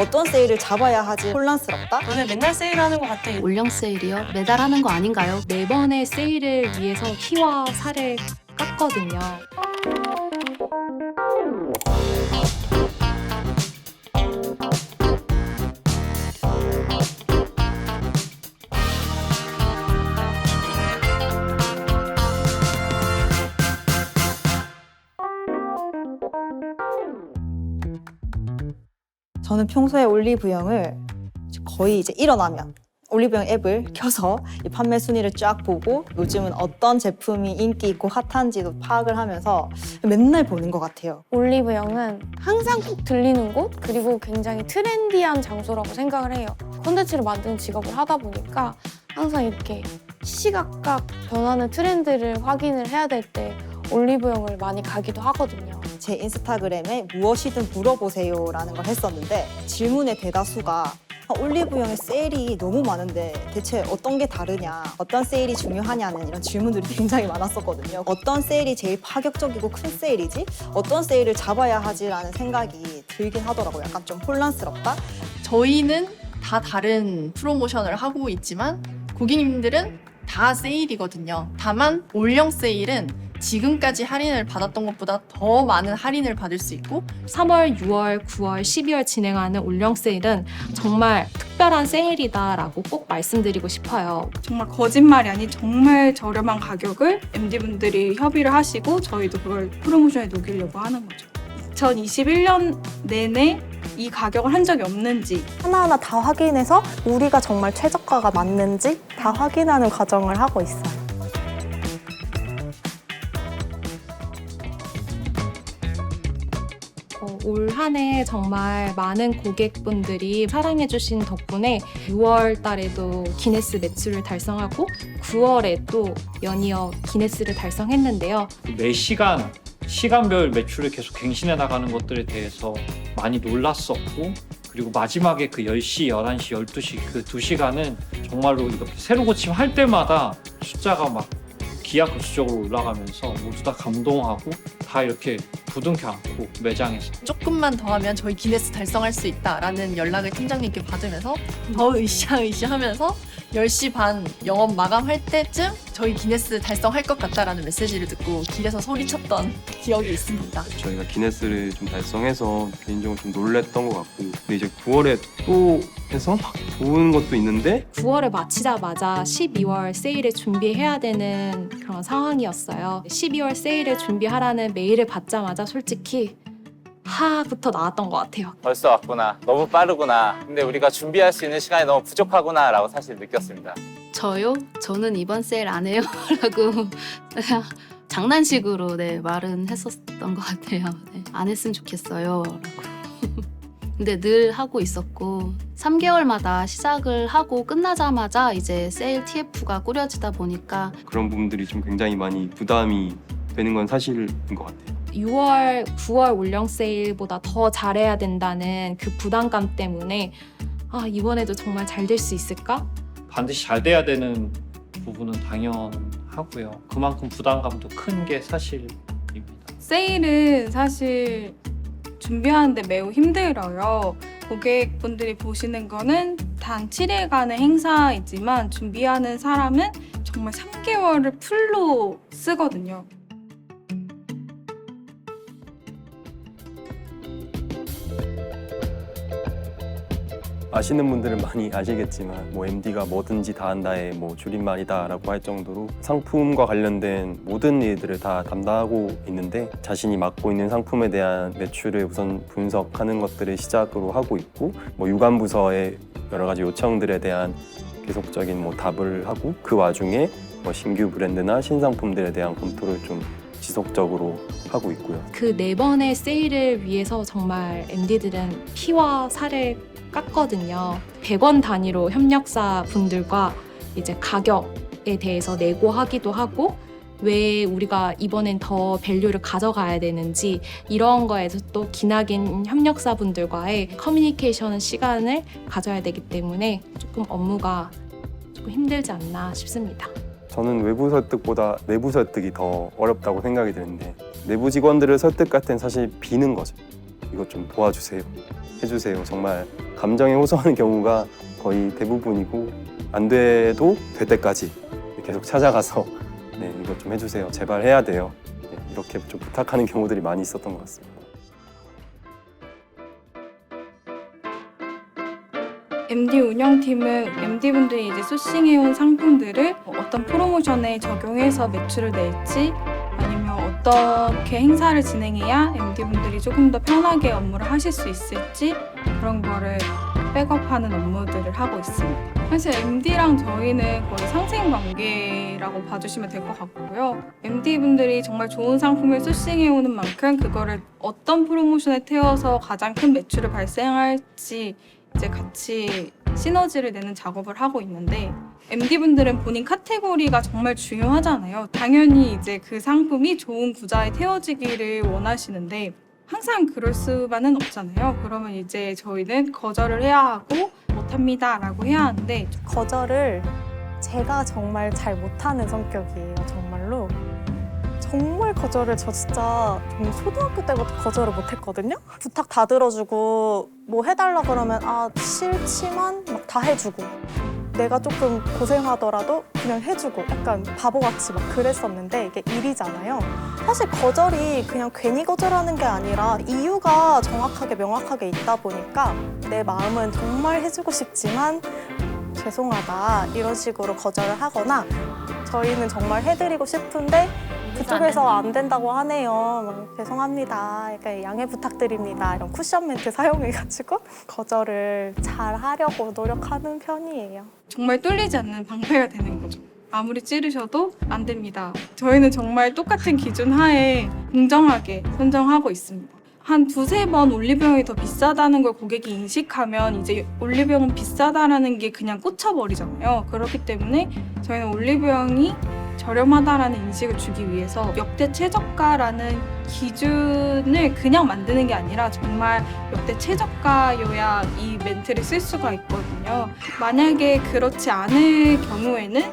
어떤 세일을 잡아야 하지 혼란스럽다? 너네 맨날 세일하는 것 같아. 올영 세일이요? 매달 하는 거 아닌가요? 매번의 세일을 위해서 키와 살을 깎거든요. 저는 평소에 올리브영을 거의 이제 일어나면 올리브영 앱을 켜서 이 판매 순위를 쫙 보고 요즘은 어떤 제품이 인기 있고 핫한지도 파악을 하면서 맨날 보는 것 같아요. 올리브영은 항상 꼭 들리는 곳, 그리고 굉장히 트렌디한 장소라고 생각을 해요. 콘텐츠를 만드는 직업을 하다 보니까 항상 이렇게 시시각각 변하는 트렌드를 확인을 해야 될 때 올리브영을 많이 가기도 하거든요. 제 인스타그램에 무엇이든 물어보세요라는 걸 했었는데 질문의 대다수가 올리브영에 세일이 너무 많은데 대체 어떤 게 다르냐, 어떤 세일이 중요하냐는 이런 질문들이 굉장히 많았었거든요. 어떤 세일이 제일 파격적이고 큰 세일이지? 어떤 세일을 잡아야 하지라는 생각이 들긴 하더라고요. 약간 좀 혼란스럽다? 저희는 다 다른 프로모션을 하고 있지만 고객님들은 다 세일이거든요. 다만 올영 세일은 지금까지 할인을 받았던 것보다 더 많은 할인을 받을 수 있고 3월, 6월, 9월, 12월 진행하는 올영 세일은 정말 특별한 세일이다라고 꼭 말씀드리고 싶어요. 정말 거짓말이 아닌 정말 저렴한 가격을 MD분들이 협의를 하시고 저희도 그걸 프로모션에 녹이려고 하는 거죠. 2021년 내내 이 가격을 한 적이 없는지 하나하나 다 확인해서 우리가 정말 최저가가 맞는지 다 확인하는 과정을 하고 있어요. 올 한 해 정말 많은 고객분들이 사랑해주신 덕분에 6월 달에도 기네스 매출을 달성하고 9월에 또 연이어 기네스를 달성했는데요. 매 시간별 매출을 계속 갱신해 나가는 것들에 대해서 많이 놀랐었고, 그리고 마지막에 그 10시, 11시, 12시 그 2시간은 정말로 이렇게 새로 고침할 때마다 숫자가 막 기하급수적으로 올라가면서 모두 다 감동하고 다 이렇게 부둥켜 안고 매장에서 조금만 더 하면 저희 기네스 달성할 수 있다라는 연락을 팀장님께 받으면서 더 으쌰으쌰하면서 10시 반 영업 마감할 때쯤 저희 기네스 달성할 것 같다라는 메시지를 듣고 길에서 소리쳤던 기억이 있습니다. 저희가 기네스를 좀 달성해서 개인적으로 좀 놀랬던 것 같고, 근데 이제 9월에 또 해서 막 좋은 것도 있는데 9월을 마치자마자 12월 세일을 준비해야 되는 그런 상황이었어요. 12월 세일을 준비하라는 메일을 받자마자 솔직히 하부터 나왔던 것 같아요. 벌써 왔구나. 너무 빠르구나. 근데 우리가 준비할 수 있는 시간이 너무 부족하구나 라고 사실 느꼈습니다. 저요? 저는 이번 세일 안 해요 라고 그냥 장난식으로 말은 했었던 것 같아요. 안 했으면 좋겠어요 라고. 근데 늘 하고 있었고 3개월마다 시작을 하고 끝나자마자 이제 세일 TF가 꾸려지다 보니까 그런 부분들이 좀 굉장히 많이 부담이 되는 건 사실인 것 같아요. 6월, 9월 올영 세일보다 더 잘해야 된다는 그 부담감 때문에 이번에도 정말 잘 될 수 있을까? 반드시 잘 돼야 되는 부분은 당연하고요. 그만큼 부담감도 큰 게 사실입니다. 세일은 사실 준비하는데 매우 힘들어요. 고객분들이 보시는 거는 단 7일간의 행사이지만 준비하는 사람은 정말 3개월을 풀로 쓰거든요. 아시는 분들은 많이 아시겠지만 MD가 뭐든지 다 한다의 줄임말이다라고 할 정도로 상품과 관련된 모든 일들을 다 담당하고 있는데, 자신이 맡고 있는 상품에 대한 매출을 우선 분석하는 것들을 시작으로 하고 있고, 유관 부서의 여러 가지 요청들에 대한 계속적인 답을 하고, 그 와중에 신규 브랜드나 신상품들에 대한 검토를 좀 지속적으로 하고 있고요. 그 4번의 세일을 위해서 정말 MD들은 피와 살을 깎거든요. 100원 단위로 협력사 분들과 이제 가격에 대해서 내고하기도 하고, 왜 우리가 이번엔 더 밸류를 가져가야 되는지 이런 거에서 또 기나긴 협력사 분들과의 커뮤니케이션 시간을 가져야 되기 때문에 조금 업무가 조금 힘들지 않나 싶습니다. 저는 외부 설득보다 내부 설득이 더 어렵다고 생각이 드는데, 내부 직원들을 설득할 땐 사실 비는 거죠. 이것 좀 도와주세요. 해주세요. 정말 감정에 호소하는 경우가 거의 대부분이고 안 돼도 될 때까지 계속 찾아가서 네, 이것 좀 해주세요. 제발 해야 돼요. 네, 이렇게 좀 부탁하는 경우들이 많이 있었던 것 같습니다. MD 운영팀은 MD분들이 이제 소싱해온 상품들을 어떤 프로모션에 적용해서 매출을 낼지 아니면 어떻게 행사를 진행해야 MD분들이 조금 더 편하게 업무를 하실 수 있을지 그런 거를 백업하는 업무들을 하고 있습니다. 사실 MD랑 저희는 거의 상생관계라고 봐주시면 될 것 같고요. MD분들이 정말 좋은 상품을 소싱해오는 만큼 그거를 어떤 프로모션에 태워서 가장 큰 매출을 발생할지 이제 같이 시너지를 내는 작업을 하고 있는데 MD분들은 본인 카테고리가 정말 중요하잖아요. 당연히 이제 그 상품이 좋은 구자에 태워지기를 원하시는데 항상 그럴 수만은 없잖아요. 그러면 이제 저희는 거절을 해야 하고 못합니다 라고 해야 하는데 거절을 제가 정말 잘 못하는 성격이에요. 정말로. 정말 거절을 저 진짜 초등학교 때부터 거절을 못했거든요. 부탁 다 들어주고 뭐 해달라 그러면 아 싫지만 막 다 해주고 내가 조금 고생하더라도 그냥 해주고 약간 바보같이 막 그랬었는데 이게 일이잖아요. 사실 거절이 그냥 괜히 거절하는 게 아니라 이유가 정확하게 명확하게 있다 보니까 내 마음은 정말 해주고 싶지만 죄송하다 이런 식으로 거절을 하거나 저희는 정말 해드리고 싶은데 그쪽에서 안 된다고 하네요. 막, 죄송합니다. 그러니까 양해 부탁드립니다. 이런 쿠션 멘트 사용해가지고 거절을 잘 하려고 노력하는 편이에요. 정말 뚫리지 않는 방패가 되는 거죠. 아무리 찌르셔도 안 됩니다. 저희는 정말 똑같은 기준 하에 공정하게 선정하고 있습니다. 한 두세 번 올리브영이 더 비싸다는 걸 고객이 인식하면 이제 올리브영은 비싸다라는 게 그냥 꽂혀버리잖아요. 그렇기 때문에 저희는 올리브영이 저렴하다라는 인식을 주기 위해서 역대 최저가라는 기준을 그냥 만드는 게 아니라 정말 역대 최저가여야 이 멘트를 쓸 수가 있거든요. 만약에 그렇지 않을 경우에는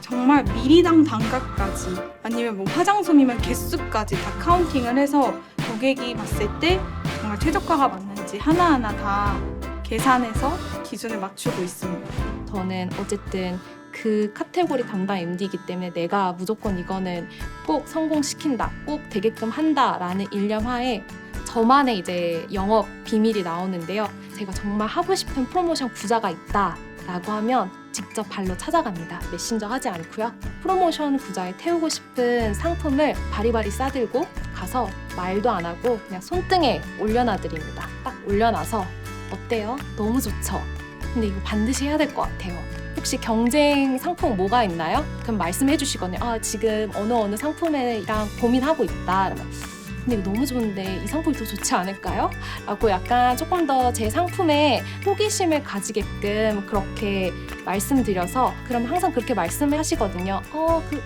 정말 미리당 단가까지 아니면 뭐 화장솜이면 개수까지 다 카운팅을 해서 고객이 봤을 때 정말 최저가가 맞는지 하나하나 다 계산해서 기준을 맞추고 있습니다. 저는 어쨌든 그 카테고리 담당 MD이기 때문에 내가 무조건 이거는 꼭 성공시킨다, 꼭 되게끔 한다라는 일념하에 저만의 이제 영업 비밀이 나오는데요. 제가 정말 하고 싶은 프로모션 구자가 있다라고 하면 직접 발로 찾아갑니다. 메신저 하지 않고요. 프로모션 구자에 태우고 싶은 상품을 바리바리 싸들고 가서 말도 안 하고 그냥 손등에 올려놔드립니다. 딱 올려놔서 어때요? 너무 좋죠? 근데 이거 반드시 해야 될 것 같아요. 혹시 경쟁 상품 뭐가 있나요? 그럼 말씀해 주시거든요. 아, 지금 어느 상품이랑 고민하고 있다. 근데 이거 너무 좋은데 이 상품이 더 좋지 않을까요? 라고 약간 조금 더 제 상품에 호기심을 가지게끔 그렇게 말씀드려서 그럼 항상 그렇게 말씀을 하시거든요.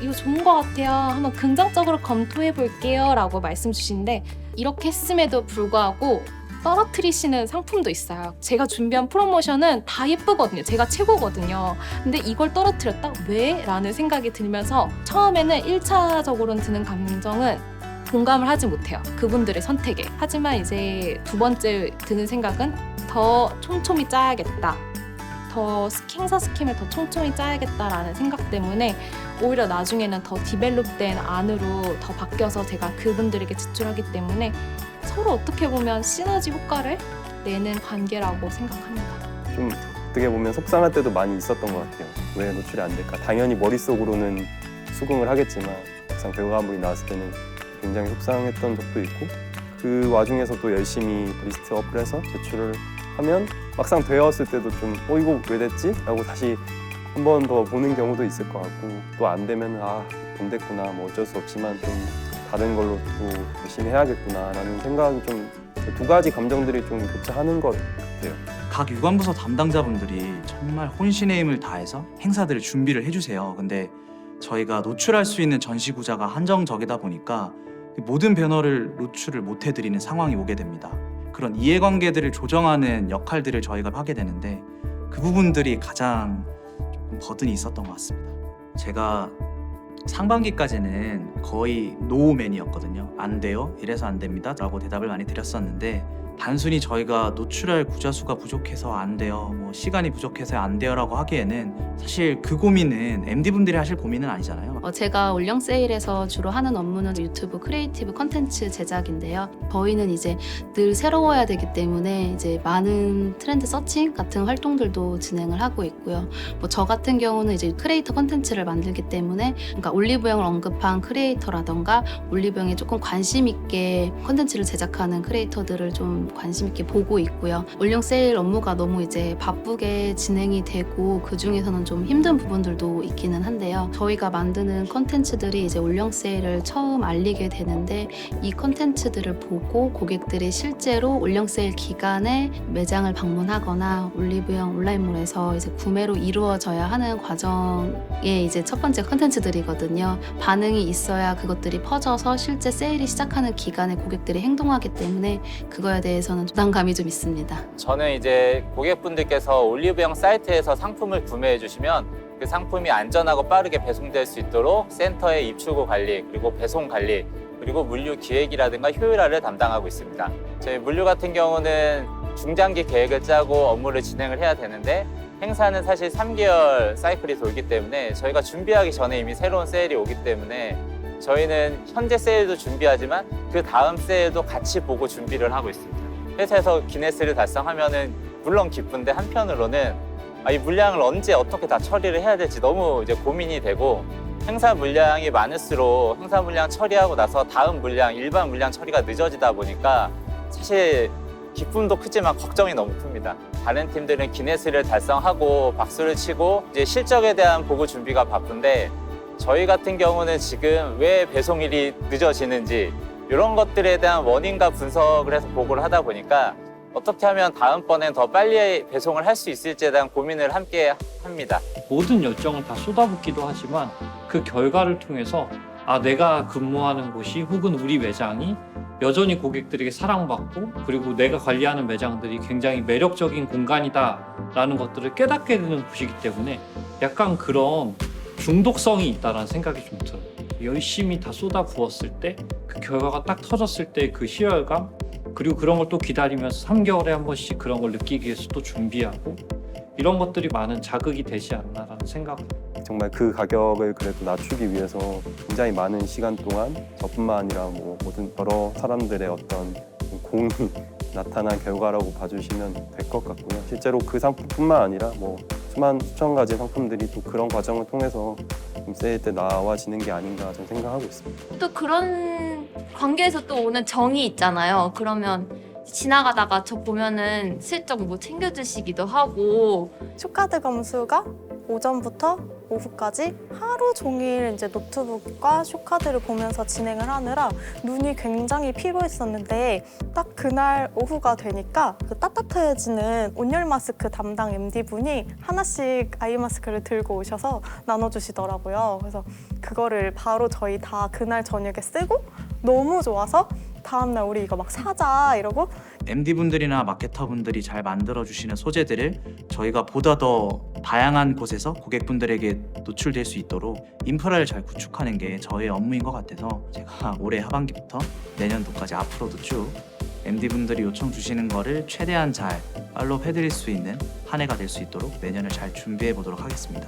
이거 좋은 것 같아요. 한번 긍정적으로 검토해 볼게요. 라고 말씀 주시는데 이렇게 했음에도 불구하고 떨어뜨리시는 상품도 있어요. 제가 준비한 프로모션은 다 예쁘거든요. 제가 최고거든요. 근데 이걸 떨어뜨렸다? 왜? 라는 생각이 들면서 처음에는 1차적으로는 드는 감정은 공감을 하지 못해요. 그분들의 선택에. 하지만 이제 두 번째 드는 생각은 더 촘촘히 짜야겠다. 더 행사 스킴을 더 촘촘히 짜야겠다라는 생각 때문에 오히려 나중에는 더 디벨롭된 안으로 더 바뀌어서 제가 그분들에게 제출하기 때문에 서로 어떻게 보면 시너지 효과를 내는 관계라고 생각합니다. 좀 어떻게 보면 속상할 때도 많이 있었던 것 같아요. 왜 노출이 안 될까? 당연히 머릿속으로는 수긍을 하겠지만 막상 결과물이 나왔을 때는 굉장히 속상했던 적도 있고 그 와중에서도 열심히 리스트 업을 해서 제출을 하면 막상 되었을 때도 좀 이거 왜 됐지? 라고 다시 한 번 더 보는 경우도 있을 것 같고 또 안 되면 안 됐구나 뭐 어쩔 수 없지만 좀 다른 걸로 또 열심히 해야겠구나 라는 생각이 좀 두 가지 감정들이 좀 교차하는 것 같아요. 각 유관부서 담당자분들이 정말 혼신의 힘을 다해서 행사들을 준비를 해주세요. 근데 저희가 노출할 수 있는 전시구자가 한정적이다 보니까 모든 배너를 노출을 못 해드리는 상황이 오게 됩니다. 그런 이해관계들을 조정하는 역할들을 저희가 하게 되는데 그 부분들이 가장 조금 버든이 있었던 것 같습니다. 제가 상반기까지는 거의 노우맨이었거든요. 안 돼요, 이래서 안 됩니다 라고 대답을 많이 드렸었는데 단순히 저희가 노출할 구자 수가 부족해서 안 돼요, 뭐 시간이 부족해서 안 돼요라고 하기에는 사실 그 고민은 MD분들이 하실 고민은 아니잖아요. 제가 올영 세일에서 주로 하는 업무는 유튜브 크리에이티브 컨텐츠 제작인데요. 저희는 이제 늘 새로워야 되기 때문에 이제 많은 트렌드 서칭 같은 활동들도 진행을 하고 있고요. 뭐 저 같은 경우는 이제 크리에이터 컨텐츠를 만들기 때문에 그러니까 올리브영을 언급한 크리에이터라던가 올리브영에 조금 관심 있게 컨텐츠를 제작하는 크리에이터들을 좀 관심 있게 보고 있고요. 올영 세일 업무가 너무 이제 바쁘게 진행이 되고 그 중에서는 좀 힘든 부분들도 있기는 한데요. 저희가 만드는 컨텐츠들이 이제 올영 세일을 처음 알리게 되는데 이 컨텐츠들을 보고 고객들이 실제로 올영 세일 기간에 매장을 방문하거나 올리브영 온라인몰에서 이제 구매로 이루어져야 하는 과정에 이제 첫 번째 컨텐츠들이거든요. 반응이 있어야 그것들이 퍼져서 실제 세일이 시작하는 기간에 고객들이 행동하기 때문에 그거에 대해서는 부담감이 좀 있습니다. 저는 이제 고객분들께서 올리브영 사이트에서 상품을 구매해 주시면 그 상품이 안전하고 빠르게 배송될 수 있도록 센터의 입출고 관리, 그리고 배송 관리, 그리고 물류 기획이라든가 효율화를 담당하고 있습니다. 저희 물류 같은 경우는 중장기 계획을 짜고 업무를 진행을 해야 되는데 행사는 사실 3개월 사이클이 돌기 때문에 저희가 준비하기 전에 이미 새로운 세일이 오기 때문에 저희는 현재 세일도 준비하지만 그 다음 세일도 같이 보고 준비를 하고 있습니다. 회사에서 기네스를 달성하면은 물론 기쁜데 한편으로는 이 물량을 언제 어떻게 다 처리를 해야 될지 너무 이제 고민이 되고 행사 물량이 많을수록 행사 물량 처리하고 나서 다음 물량, 일반 물량 처리가 늦어지다 보니까 사실 기쁨도 크지만 걱정이 너무 큽니다. 다른 팀들은 기네스를 달성하고 박수를 치고 이제 실적에 대한 보고 준비가 바쁜데 저희 같은 경우는 지금 왜 배송일이 늦어지는지 이런 것들에 대한 원인과 분석을 해서 보고를 하다 보니까 어떻게 하면 다음번엔 더 빨리 배송을 할 수 있을지에 대한 고민을 함께 합니다. 모든 열정을 다 쏟아붓기도 하지만 그 결과를 통해서 내가 근무하는 곳이 혹은 우리 매장이 여전히 고객들에게 사랑받고 그리고 내가 관리하는 매장들이 굉장히 매력적인 공간이다라는 것들을 깨닫게 되는 곳이기 때문에 약간 그런 중독성이 있다는 생각이 좀 들어요. 열심히 다 쏟아부었을 때 그 결과가 딱 터졌을 때 그 희열감, 그리고 그런 걸 또 기다리면서 3개월에 한 번씩 그런 걸 느끼기 위해서 또 준비하고 이런 것들이 많은 자극이 되지 않나라는 생각을. 정말 그 가격을 그래도 낮추기 위해서 굉장히 많은 시간 동안 저뿐만 아니라 뭐 모든 여러 사람들의 어떤 공이 나타난 결과라고 봐주시면 될 것 같고요. 실제로 그 상품뿐만 아니라 뭐 수천 가지 상품들이 또 그런 과정을 통해서 세일 때 나와지는 게 아닌가 저는 생각하고 있습니다. 또 그런 관계에서 또 오는 정이 있잖아요. 그러면 지나가다가 저 보면은 슬쩍 뭐 챙겨주시기도 하고. 쇼카드 검수가 오전부터 오후까지 하루 종일 이제 노트북과 쇼카드를 보면서 진행을 하느라 눈이 굉장히 피로했었는데 딱 그날 오후가 되니까 그 따뜻해지는 온열 마스크 담당 MD분이 하나씩 아이 마스크를 들고 오셔서 나눠주시더라고요. 그래서 그거를 바로 저희 다 그날 저녁에 쓰고 너무 좋아서 다음날 우리 이거 막 사자 이러고. MD분들이나 마케터분들이 잘 만들어주시는 소재들을 저희가 보다 더 다양한 곳에서 고객분들에게 노출될 수 있도록 인프라를 잘 구축하는 게 저의 업무인 것 같아서 제가 올해 하반기부터 내년도까지 앞으로도 쭉 MD분들이 요청 주시는 거를 최대한 잘 팔로우 해드릴 수 있는 한 해가 될 수 있도록 내년을 잘 준비해 보도록 하겠습니다.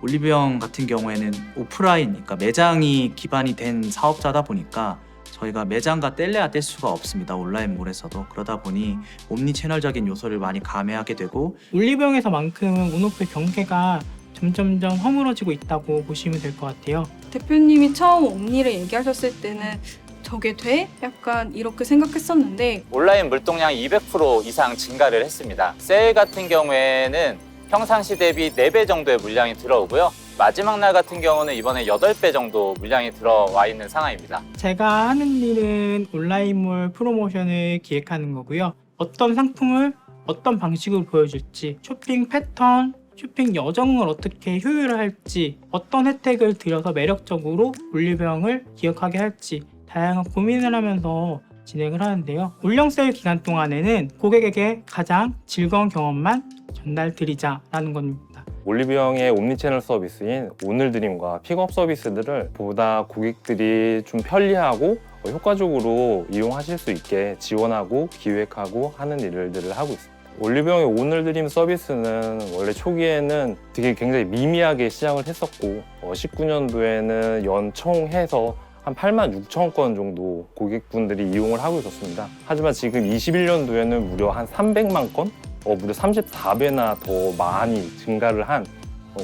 올리브영 같은 경우에는 오프라인, 그러니까 매장이 기반이 된 사업자다 보니까 저희가 매장과 뗄래야 뗄 수가 없습니다. 온라인몰에서도. 그러다 보니 옴니 채널적인 요소를 많이 가미하게 되고 올리브영에서만큼은 온오프의 경계가 점점점 허물어지고 있다고 보시면 될 것 같아요. 대표님이 처음 옴니를 얘기하셨을 때는 저게 돼? 약간 이렇게 생각했었는데 온라인 물동량이 200% 이상 증가를 했습니다. 세일 같은 경우에는 평상시 대비 4배 정도의 물량이 들어오고요. 마지막 날 같은 경우는 이번에 8배 정도 물량이 들어와 있는 상황입니다. 제가 하는 일은 온라인몰 프로모션을 기획하는 거고요. 어떤 상품을 어떤 방식으로 보여줄지, 쇼핑 패턴, 쇼핑 여정을 어떻게 효율화할지, 어떤 혜택을 들여서 매력적으로 올리브영을 기억하게 할지 다양한 고민을 하면서 진행을 하는데요. 올영 세일 기간 동안에는 고객에게 가장 즐거운 경험만 전달드리자라는 겁니다. 올리브영의 옴니채널 서비스인 오늘드림과 픽업 서비스들을 보다 고객들이 좀 편리하고 효과적으로 이용하실 수 있게 지원하고 기획하고 하는 일들을 하고 있습니다. 올리브영의 오늘드림 서비스는 원래 초기에는 되게 굉장히 미미하게 시작을 했었고 19년도에는 연총해서 한 8만 6천 건 정도 고객분들이 이용을 하고 있었습니다. 하지만 지금 21년도에는 무려 한 300만 건? 무려 34배나 더 많이 증가를 한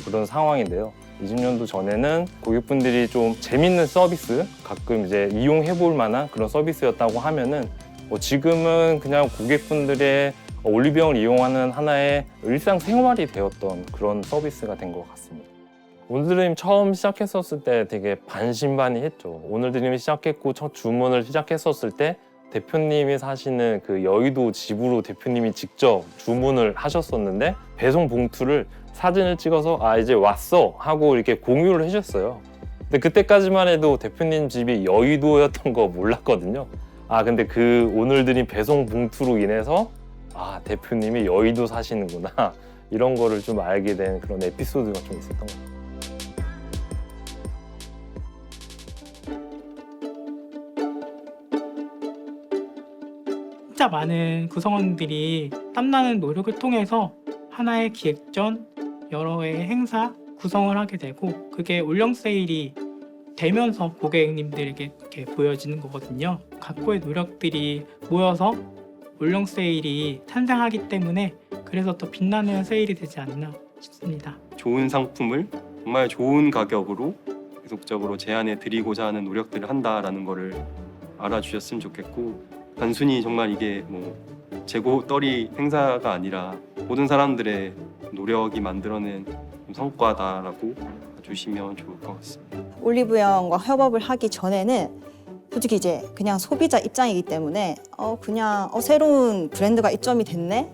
그런 상황인데요. 20년도 전에는 고객분들이 좀 재밌는 서비스, 가끔 이제 이용해 볼 만한 그런 서비스였다고 하면은 지금은 그냥 고객분들의 올리브영을 이용하는 하나의 일상생활이 되었던 그런 서비스가 된 것 같습니다. 오늘드림 처음 시작했었을 때 되게 반신반의했죠. 오늘드림이 시작했고 첫 주문을 시작했었을 때 대표님이 사시는 그 여의도 집으로 대표님이 직접 주문을 하셨었는데 배송 봉투를 사진을 찍어서 이제 왔어 하고 이렇게 공유를 해주셨어요. 근데 그때까지만 해도 대표님 집이 여의도였던 거 몰랐거든요. 근데 그 오늘드림 배송 봉투로 인해서 대표님이 여의도 사시는구나 이런 거를 좀 알게 된 그런 에피소드가 좀 있었던 것 같아요. 진짜 많은 구성원들이 땀나는 노력을 통해서 하나의 기획전, 여러 회의 행사 구성을 하게 되고 그게 올영 세일이 되면서 고객님들에게 이렇게 보여지는 거거든요. 각고의 노력들이 모여서 올영 세일이 탄생하기 때문에 그래서 더 빛나는 세일이 되지 않나 싶습니다. 좋은 상품을 정말 좋은 가격으로 계속적으로 제안해 드리고자 하는 노력들을 한다라는 거를 알아주셨으면 좋겠고 단순히 정말 이게 뭐 재고 떨이 행사가 아니라 모든 사람들의 노력이 만들어낸 성과다라고 봐주시면 좋을 것 같습니다. 올리브영과 협업을 하기 전에는 솔직히 이제 그냥 소비자 입장이기 때문에 그냥 새로운 브랜드가 입점이 됐네?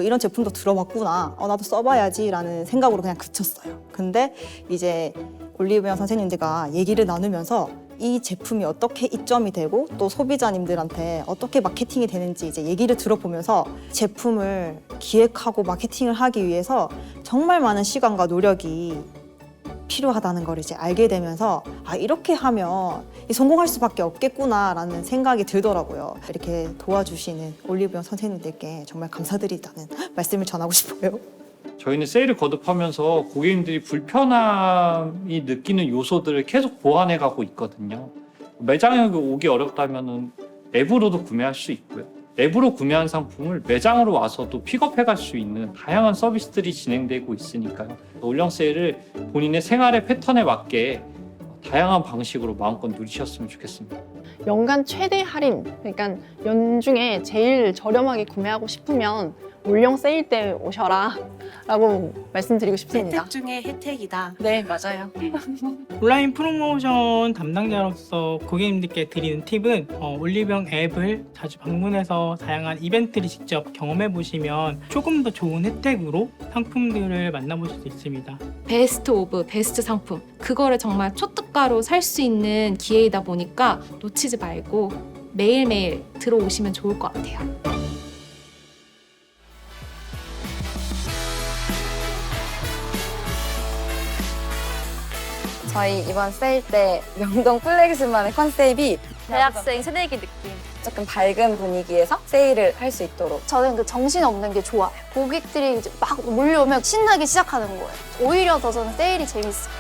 이런 제품도 들어봤구나. 나도 써봐야지라는 생각으로 그냥 그쳤어요. 근데 이제 올리브영 선생님들과 얘기를 나누면서 이 제품이 어떻게 입점이 되고 또 소비자님들한테 어떻게 마케팅이 되는지 이제 얘기를 들어보면서 제품을 기획하고 마케팅을 하기 위해서 정말 많은 시간과 노력이 필요하다는 걸 이제 알게 되면서 이렇게 하면 성공할 수밖에 없겠구나라는 생각이 들더라고요. 이렇게 도와주시는 올리브영 선생님들께 정말 감사드리다는 말씀을 전하고 싶어요. 저희는 세일을 거듭하면서 고객님들이 불편함이 느끼는 요소들을 계속 보완해 가고 있거든요. 매장에 오기 어렵다면 앱으로도 구매할 수 있고요. 앱으로 구매한 상품을 매장으로 와서도 픽업해 갈 수 있는 다양한 서비스들이 진행되고 있으니까요. 올영 세일을 본인의 생활의 패턴에 맞게 다양한 방식으로 마음껏 누리셨으면 좋겠습니다. 연간 최대 할인, 그러니까 연중에 제일 저렴하게 구매하고 싶으면 올영 세일 때 오셔라 라고 말씀드리고 싶습니다. 혜택 중에 혜택이다. 네, 맞아요. 온라인 프로모션 담당자로서 고객님들께 드리는 팁은 올리브영 앱을 자주 방문해서 다양한 이벤트를 직접 경험해 보시면 조금 더 좋은 혜택으로 상품들을 만나보실 수 있습니다. 베스트 오브 베스트 상품, 그거를 정말 초특가로 살 수 있는 기회이다 보니까 놓치지 말고 매일매일 들어오시면 좋을 것 같아요. 저희 이번 세일 때 명동 플렉스만의 컨셉이 대학생 새내기 느낌. 조금 밝은 분위기에서 세일을 할 수 있도록. 저는 그 정신 없는 게 좋아요. 고객들이 이제 막 몰려오면 신나게 시작하는 거예요. 오히려 더 저는 세일이 재밌어요.